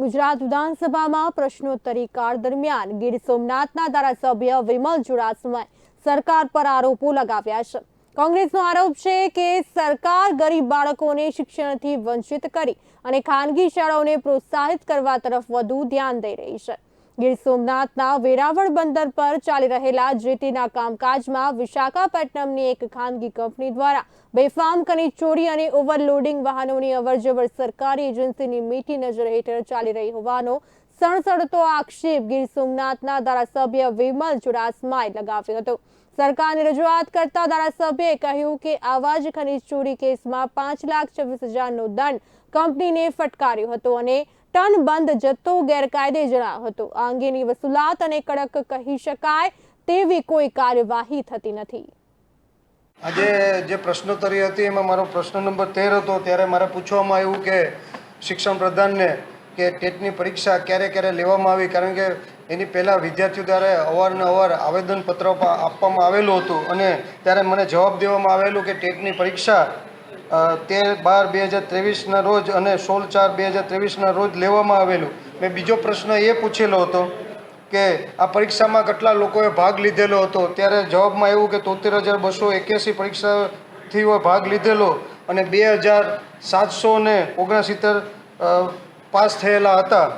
ગુજરાત વિધાનસભામાં પ્રશ્નોત્તરી કાળ દરમિયાન ગીર સોમનાથના ધારાસભ્ય વિમલ ચુડાસમાએ સરકાર પર આરોપો લગાવ્યા છે। કોંગ્રેસનો આરોપ છે કે સરકાર ગરીબ બાળકોને શિક્ષણથી વંચિત કરી અને ખાનગી શાળાઓને પ્રોત્સાહિત કરવા તરફ વધુ ધ્યાન દઈ રહી છે। ગીર સોમનાથના વેરાવળ બંદર પર ચાલી રહેલા જેટીના કામકાજમાં વિશાખાપટ્ટનમની એક ખાનગી કંપની દ્વારા બેફામ ખનીજ ચોરી અને ઓવરલોડિંગ વાહનોની અવરજવર સરકારી એજન્સીની મીઠી નજર હેઠળ ચાલી રહી હોવાનો સણસણતો આક્ષેપ ગીર સોમનાથના ધારાસભ્ય વિમલ ચુડાસમાએ લગાવ્યો હતો। સરકારને રજૂઆત કરતા ધારાસભ્યએ કહ્યું કે આવા જ ખનીજ ચોરી કેસમાં 5,26,000નો દંડ કંપનીને ફટકાર્યો હતો અને ટન બંધ જથ્થો ગેરકાયદે જણાયો હતો। આ અંગેની વસૂલાત અને કડક કહી શકાય તેવી કોઈ કાર્યવાહી થતી નથી। આજે જે પ્રશ્નોત્તરી હતી એમાં મારો પ્રશ્ન નંબર 13 હતો। ત્યારે મારે પૂછવામાં આવ્યું કે શિક્ષણ પ્રધાનને કે ટેટની પરીક્ષા ક્યારે ક્યારે લેવામાં આવી, કારણ કે એની પહેલાં વિદ્યાર્થીઓ દ્વારા અવારનવાર આવેદનપત્ર આપવામાં આવેલું હતું અને ત્યારે મને જવાબ દેવામાં આવેલું કે ટેટની પરીક્ષા 13/12/2023ના રોજ અને 16/4/2023ના રોજ લેવામાં આવેલું। મેં બીજો પ્રશ્ન એ પૂછેલો હતો કે આ પરીક્ષામાં કેટલા લોકોએ ભાગ લીધેલો હતો, ત્યારે જવાબમાં એવું કે 73,281 પરીક્ષાર્થીઓએ ભાગ લીધેલો અને 2,769 પાસ થયેલા હતા।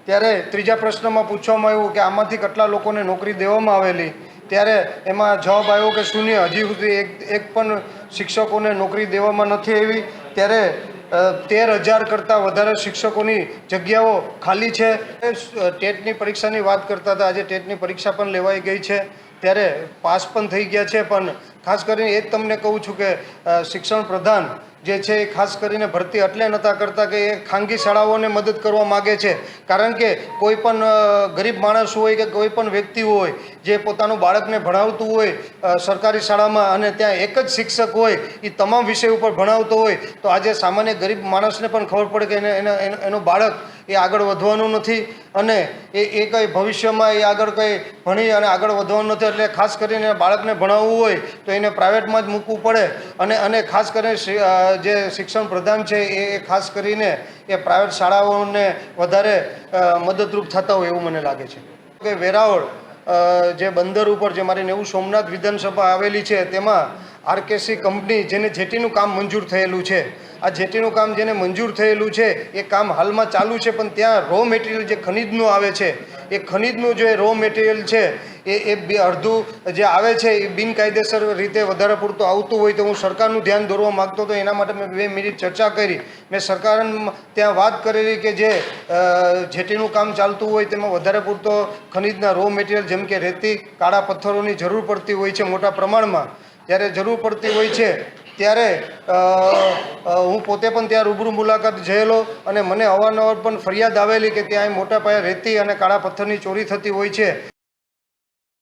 ત્યારે ત્રીજા પ્રશ્નમાં પૂછવામાં આવ્યું કે આમાંથી કેટલા લોકોને નોકરી દેવામાં આવેલી, ત્યારે એમાં જવાબ આવ્યો કે શૂન્ય, હજી સુધી એક પણ શિક્ષકોને નોકરી દેવામાં નથી આવી। ત્યારે 13,000 કરતાં વધારે શિક્ષકોની જગ્યાઓ ખાલી છે। ટેટની પરીક્ષાની વાત કરતા હતા, આજે ટેટની પરીક્ષા પણ લેવાઈ ગઈ છે, ત્યારે પાસ પણ થઈ ગયા છે। પણ ખાસ કરીને એ જ તમને કહું છું કે શિક્ષણ પ્રધાન જે છે એ ખાસ કરીને ભરતી એટલે નહોતા કરતા કે એ ખાનગી શાળાઓને મદદ કરવા માગે છે, કારણ કે કોઈ પણ ગરીબ માણસ હોય કે કોઈ પણ વ્યક્તિ હોય જે પોતાનું બાળકને ભણાવતું હોય સરકારી શાળામાં અને ત્યાં એક જ શિક્ષક હોય એ તમામ વિષય ઉપર ભણાવતો હોય, તો આજે સામાન્ય ગરીબ માણસને પણ ખબર પડે કે એનું બાળક એ આગળ વધવાનું નથી અને એ કંઈ ભવિષ્યમાં એ આગળ કંઈ ભણી અને આગળ વધવાનું નથી। એટલે ખાસ કરીને બાળકને ભણાવવું હોય તો એને પ્રાઇવેટમાં જ મૂકવું પડે અને ખાસ કરીને જે શિક્ષણ પ્રધાન છે એ ખાસ કરીને એ પ્રાઇવેટ શાળાઓને વધારે મદદરૂપ થતા હોય એવું મને લાગે છે કે વેરાવળ જે બંદર ઉપર જે મારી નેવું સોમનાથ વિધાનસભા આવેલી છે તેમાં આરકેસી કંપની જેને જેટીનું કામ મંજૂર થયેલું છે, આ જેટીનું કામ જેને મંજૂર થયેલું છે એ કામ હાલમાં ચાલુ છે, પણ ત્યાં રો મટીરિયલ જે ખનીજનું આવે છે એ ખનીજનું જે રો મટીરિયલ છે એ અડધું જે આવે છે એ બિનકાયદેસર રીતે વધારે પૂરતું આવતું હોય, તો હું સરકારનું ધ્યાન દોરવા માગતો હતો। એના માટે મેં 2 મિનિટ ચર્ચા કરી। મેં સરકારને ત્યાં વાત કરેલી કે જે જેટીનું કામ ચાલતું હોય તેમાં વધારે પૂરતો ખનીજના રો મટીરિયલ જેમ કે રેતી, કાળા પથ્થરોની જરૂર પડતી હોય છે મોટા પ્રમાણમાં। જ્યારે જરૂર પડતી હોય છે ત્યારે હું પોતે પણ ત્યાં રૂબરૂ મુલાકાત જયેલો અને મને અવારનવાર પણ ફરિયાદ આવેલી કે ત્યાં મોટા પાયે રેતી અને કાળા પથ્થરની ચોરી થતી હોય છે।